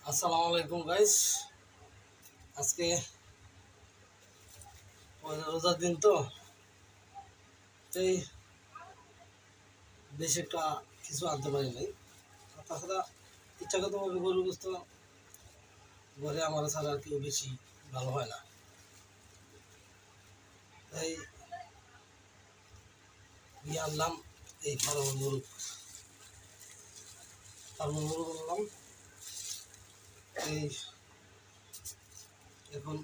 আসসালামু আলাইকুম গাইস। আজকে রোজার দিন তো তাই বেশি একটা কিছু আনতে পারি নাই। তাছাড়া ইচ্ছাগতভাবে গরু গোস্ত ঘরে আমার ছাড়া আর কেউ বেশি ভালো হয় না, তাই নিয়ে আনলাম এই ফার্ম গরু বললাম। এই এখন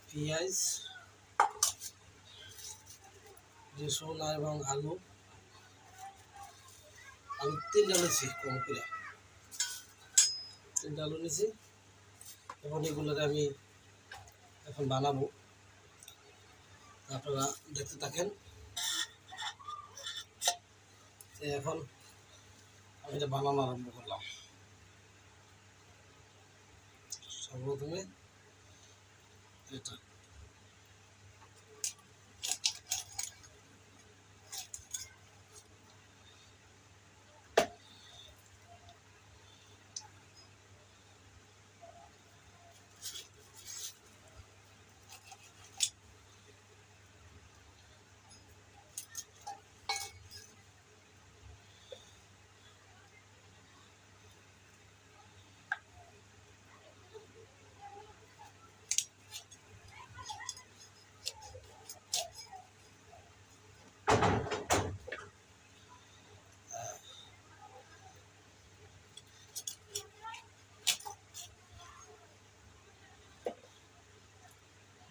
পেঁয়াজ, রসুন এবং আলু তিনটা নিয়েছি, কম করে তিনটা আলু নিয়েছি। এখন এগুলোকে আমি এখন বানাবো, আপনারা দেখতে থাকেন। এখন আমি এটা বানানো আরম্ভ করলাম। সর্বপ্রথমে এটা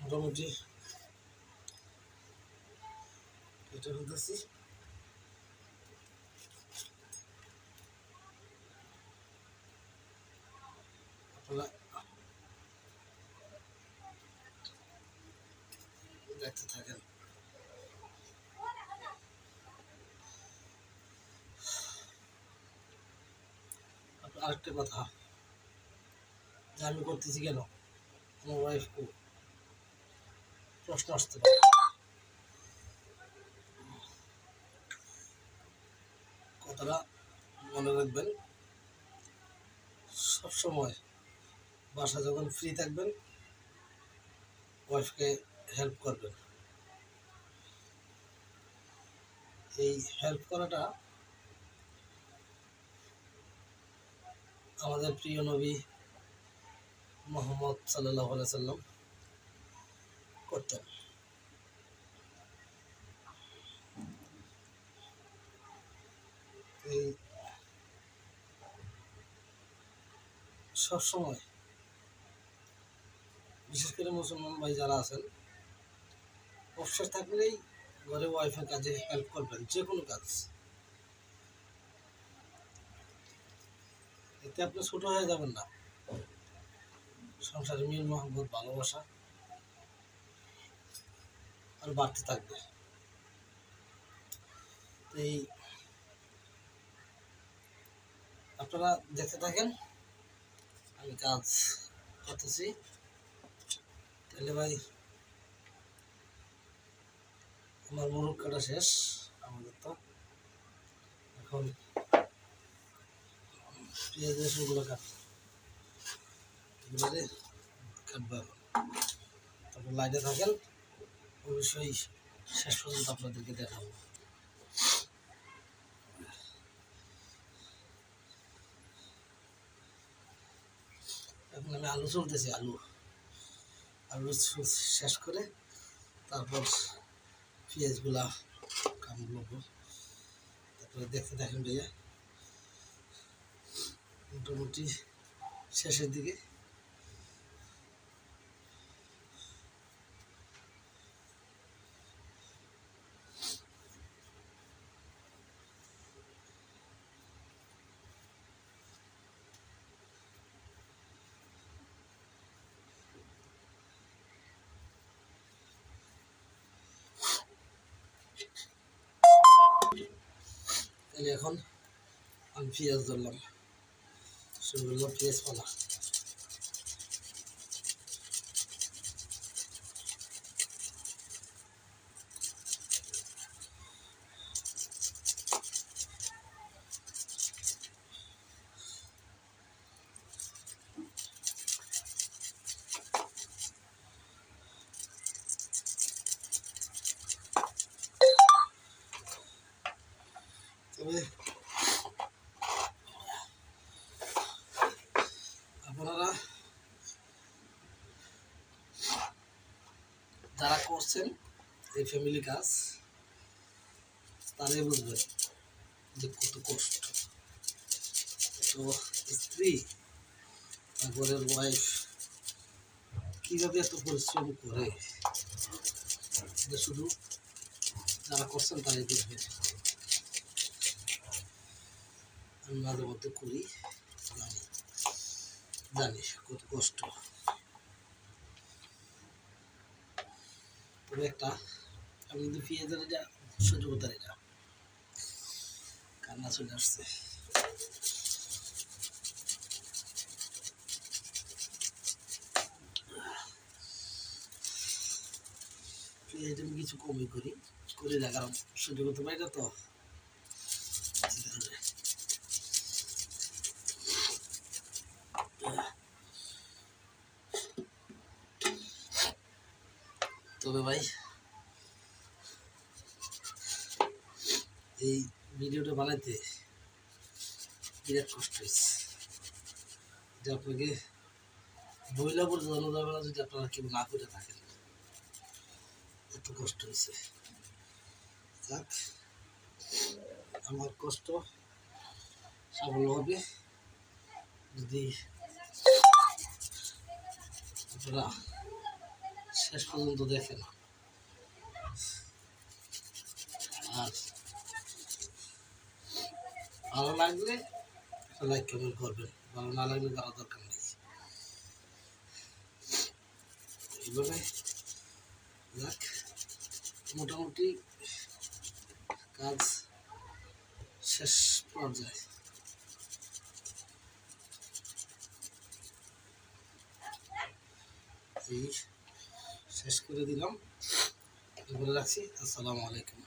মোটামুটি এটা হতেছি। আপনারা দেখতে থাকেন। আরেকটা কথা যে আমি করতেছি কেন, আমার ওয়াইফকে প্রশ্ন আসতে পারে। কথাটা মনে রাখবেন, সবসময় বাসা যখন ফ্রি থাকবেন ওয়াইফকে হেল্প করবেন। এই হেল্প করাটা আমাদের প্রিয় নবী মুহাম্মদ সাল্লাল্লাহু আলাইহি সাল্লাম করতেন। এই সবসময় বিশেষ করে মুসলমান ভাই যারা আছেন, অবসর থাকলেই ঘরে ওয়াইফের কাজে হেল্প করবেন, যে কোনো কাজ। এতে আপনি ছোট হয়ে যাবেন না, সংসারে মিল মহব্বত ভালোবাসা আর বাড়তে থাকবে। এই আপনারা দেখতে থাকেন, আমি কাজ করতেছি। তাহলে ভাই আমার মোরগ কাটা শেষ আমাদের তো। এখন পেঁয়াজ রসুনগুলো কাটবো, এগুলো কাটবো এখন। তারপর লাইটে থাকেন, অবশ্যই শেষ পর্যন্ত আপনাদেরকে দেখাবো। এখন আমি আলু চলতেছি, আলু শেষ করে তারপর পেঁয়াজগুলা কামড়, তারপরে দেখতে থাকেন ভাইয়া। মোটামুটি শেষের দিকে তাহলে এখন আমি পেঁয়াজ ধরলাম, শুরু করলাম পেঁয়াজ পালা। যারা করছেন এই ফ্যামিলি কাজ তারাই বুঝবেন যে কত কষ্ট। তো স্ত্রী বা ঘরের ওয়াইফ কীভাবে এত পরিশ্রম করে, এটা শুধু যারা করছেন তারাই বুঝবেন। আমি মাঝে মধ্যে করি, জানি জানি কত কষ্ট। তবে একটা আমি কিন্তু পেঁয়াজের এটা সহ্য করতে পারি না, কান্না চলে আসছে। পেঁয়াজটা আমি কিছু কমই করি না, কারণ সহ্য করতে পারি না তো। তবে ভাই এই ভিডিওটা বানাইতে বিরাট কষ্ট হয়েছে, যে আপনাকে বইলা বলে জানা যাবে না যদি আপনারা কেউ না করে থাকেন, এত কষ্ট হয়েছে। যাক, আমার কষ্ট সাফল্য হবে যদি আপনারা শেষ পর্যন্ত দেখেন। আর ভালো লাগলে লাইক কমেন্ট করবেন, ভালো না লাগলে করার দরকার নেই। এইভাবে যাক, মোটামুটি কাজ শেষ পর্যায়ে। এই শেষ করে দিলাম, বলে রাখছি। আসসালামু আলাইকুম।